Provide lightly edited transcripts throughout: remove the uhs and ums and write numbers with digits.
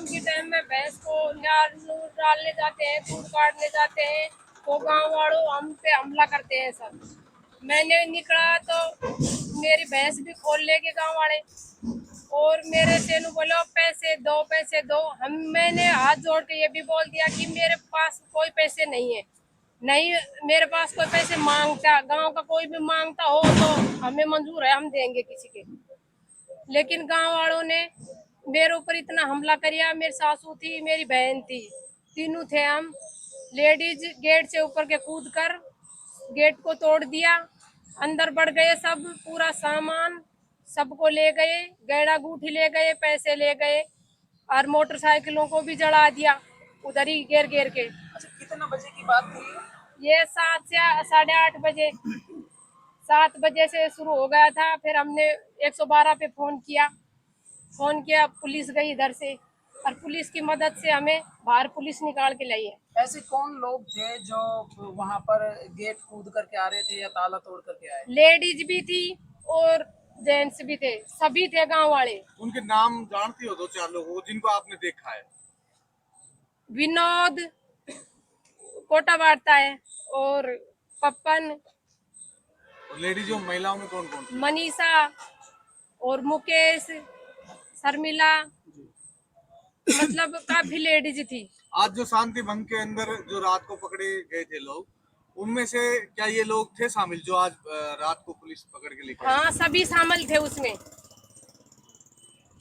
शाम के टाइम में भैंस को डालने जाते हैं, दूध काटने जाते हैं, तो गांव वालों हम पे हमला करते हैं सब। मैंने निकला तो मेरी भैंस भी खोल लेके गांव वाले, और मेरे से नु बोलो पैसे दो पैसे दो। मैंने हाथ जोड़ के ये भी बोल दिया कि मेरे पास कोई पैसे नहीं है, नहीं मेरे पास कोई पैसे मांगता, गांव का कोई भी मांगता हो तो हमें मंजूर है, हम देंगे किसी के। लेकिन गांव वालों ने मेरे ऊपर इतना हमला करिया। मेरी सासू थी, मेरी बहन थी, तीनों थे हम। लेडीज गेट से ऊपर के कूद कर गेट को तोड़ दिया, अंदर बढ़ गए सब, पूरा सामान सबको ले गए, गहना गूठी ले गए, पैसे ले गए, और मोटरसाइकिलों को भी जला दिया उधर ही घेर घेर के। अच्छा, कितना बजे की बात थी? ये 7 से 8:30 बजे, 7 बजे से शुरू हो गया था। फिर हमने 112 पे फोन किया, पुलिस गई इधर से, और पुलिस की मदद से हमें बाहर पुलिस निकाल के लाई है। ऐसे कौन लोग थे जो वहां पर गेट कूद करके आ रहे थे या ताला तोड़ करके आए? लेडीज भी थी और जेंट्स भी थे, सभी थे गांव वाले। उनके नाम जानती हो? 2-4 लोगों को जिनको आपने देखा है? विनोद कोटा वार्ता है, और पप्पन, और लेडीजों महिलाओं में कौन कौन? मनीषा और मुकेश, शर्मिला, मतलब काफी लेडीज थी। आज जो शांति भंग के अंदर जो रात को पकड़े गए थे लोग, उनमें से क्या ये लोग थे शामिल जो आज रात को पुलिस पकड़ के लेके आई? हाँ, सभी शामिल थे उसमें।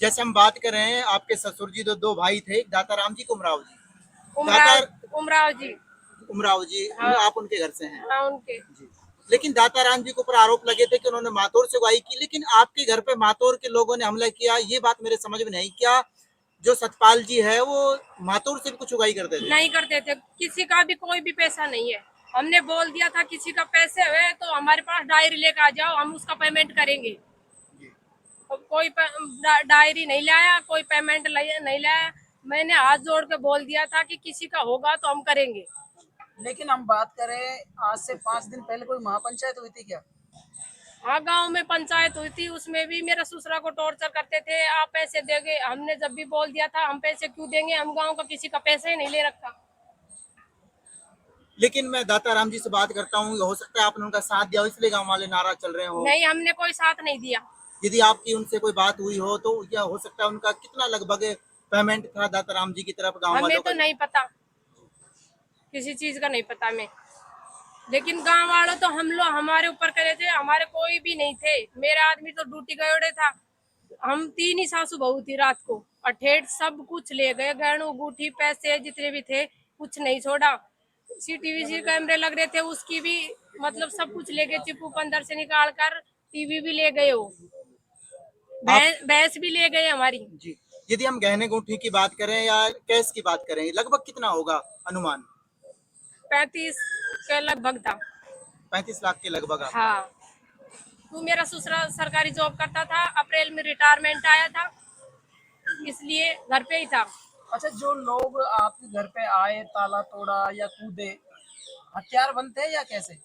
जैसे हम बात कर रहे हैं, आपके ससुर जी दो भाई थे, एक दाताराम जी को उमराव जी। उमराव जी, हाँ। आप उनके घर से हैं? हाँ, उनके। जी। लेकिन दाताराम जी के ऊपर आरोप लगे थे कि उन्होंने मातोर से अगुवाई की, लेकिन आपके घर पे मातोर के लोगों ने हमला किया, ये बात मेरे समझ में नहीं। क्या जो सतपाल जी है वो मातोर से भी कुछ उगाई करते थे? नहीं करते थे, किसी का भी कोई भी पैसा नहीं है। हमने बोल दिया था किसी का पैसे हुए तो हमारे पास डायरी लेकर आ जाओ, हम उसका पेमेंट करेंगे। कोई डायरी नहीं लाया, कोई पेमेंट नहीं लाया। मैंने हाथ जोड़ के बोल दिया था कि किसी का होगा तो हम करेंगे। लेकिन हम बात करें, आज से 5 दिन पहले कोई महापंचायत हुई थी क्या? हाँ, गांव में पंचायत हुई थी, उसमें भी मेरा ससुरा को टॉर्चर करते थे, आप पैसे देंगे। हमने जब भी बोल दिया था हम पैसे क्यों देंगे, हम गांव का किसी का पैसे ही नहीं ले रखा। लेकिन मैं दाताराम जी से बात करता हूँ, हो सकता है आपने उनका साथ दिया हो इसलिए गांव वाले नाराज चल रहे हो। नहीं, हमने कोई साथ नहीं दिया। यदि आपकी उनसे कोई बात हुई हो तो क्या हो सकता है उनका कितना लगभग पेमेंट था दाताराम जी की तरफ गांव हमें वालों तो का? नहीं पता, किसी चीज का नहीं पता हमें। लेकिन गांव वालों तो हमारे ऊपर करे थे, हमारे कोई भी नहीं थे। मेरा आदमी तो ड्यूटी गए था, हम 3 ही सासू बहू थी रात को, और ठेठ सब कुछ ले गए, गहनू अंगूठी पैसे जितने भी थे कुछ नहीं छोड़ा। सीटीवी कैमरे लग रहे थे, उसकी भी मतलब सब कुछ ले गए, चिप्पू अंदर से निकाल कर, टीवी भी ले गए, वो भैंस भी ले गए हमारी। जी। यदि हम गहने गुंठी की बात करें या कैश की बात करें, लगभग कितना होगा अनुमान? 35 के लगभग था। 35 लाख के लगभग। हाँ, तो मेरा ससुरा सरकारी जॉब करता था, अप्रैल में रिटायरमेंट आया था, इसलिए घर पे ही था। अच्छा, जो लोग आपके घर पे आए, ताला तोड़ा या कूदे, हथियार बनते या कैसे?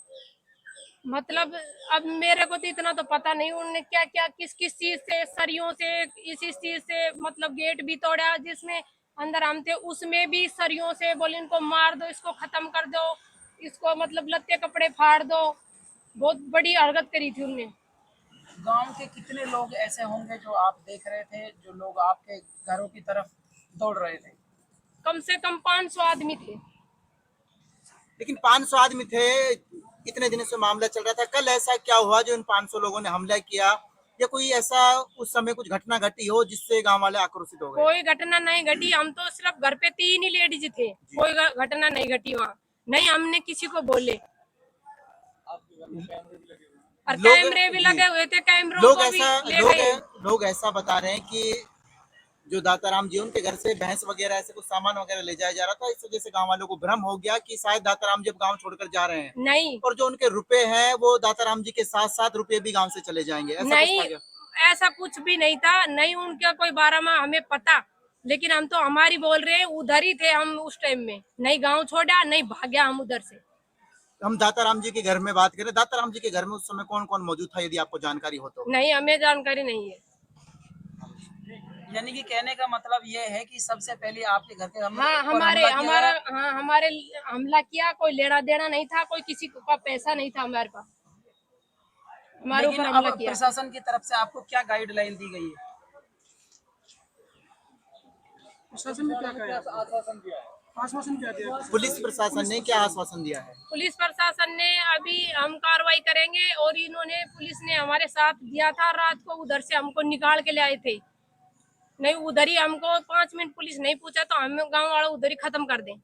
मतलब अब मेरे को तो इतना तो पता नहीं उन्होंने क्या क्या किस किस चीज से, सरियों से, इस चीज से, मतलब गेट भी तोड़ा जिसमें अंदर हम थे, उसमें भी सरियों से बोले इनको मार दो, इसको खत्म कर दो, इसको मतलब लत्ते कपड़े फाड़ दो। बहुत बड़ी हरकत करी थी उनने। गांव के कितने लोग ऐसे होंगे जो आप देख रहे थे, जो लोग आपके घरों की तरफ दौड़ रहे थे? कम से कम 500 आदमी थे। लेकिन 500 आदमी थे, इतने दिनों से मामला चल रहा था, कल ऐसा क्या हुआ जो इन 500 लोगों ने हमला किया, या कोई ऐसा उस समय कुछ घटना घटी हो जिससे गांव वाले आक्रोशित हो गए? कोई घटना नहीं घटी, हम तो सिर्फ घर पे 3 ही लेडीज थे, कोई घटना नहीं घटी वहाँ। नहीं, हमने किसी को बोले, और कैमरे भी लगे हुए थे, कैमरों को भी ले गए। लोग ऐसा बता रहे हैं कि जो दाताराम जी उनके घर से भैंस वगैरह ऐसे कुछ सामान वगैरह ले जाया जा रहा था, इस वजह से गांव वालों को भ्रम हो गया कि शायद दाताराम जी अब गांव छोड़कर जा रहे हैं। नहीं, और जो उनके रुपए हैं वो दाताराम जी के साथ साथ रुपए भी गांव से चले जाएंगे, ऐसा नहीं, कुछ था क्या? ऐसा कुछ भी नहीं था। नहीं, उनका कोई 12 माह हमें पता, लेकिन हम तो हमारी बोल रहे हैं, उधर ही थे हम उस टाइम में, नहीं गांव छोड़ा, नहीं भाग्या हम उधर से। हम दाताराम जी के घर में बात करें, दाताराम जी के घर में उस समय कौन कौन मौजूद था, यदि आपको जानकारी हो तो? नहीं, हमें जानकारी नहीं है। यानी कि कहने का मतलब ये है कि सबसे पहले आपके घर के हाँ पर हमारे हमला किया हमारा गया। हाँ हमारे हमला किया, कोई लेना देना नहीं था, कोई किसी का पैसा नहीं था हमारे पास, हमारे लेकिन ऊपर अब हमला किया। प्रशासन की तरफ से आपको क्या गाइडलाइन दी गई है? प्रशासन ने क्या कहा, आश्वासन क्या दिया? पुलिस प्रशासन ने क्या आश्वासन दिया है? पुलिस प्रशासन ने अभी हम कार्रवाई करेंगे, और इन्होंने पुलिस ने हमारे साथ दिया था, रात को उधर से हमको निकाल के ले आए थे, नहीं उधर ही हमको 5 मिनट पुलिस नहीं पूछा तो हम गांव वालों उधर ही खत्म कर दें।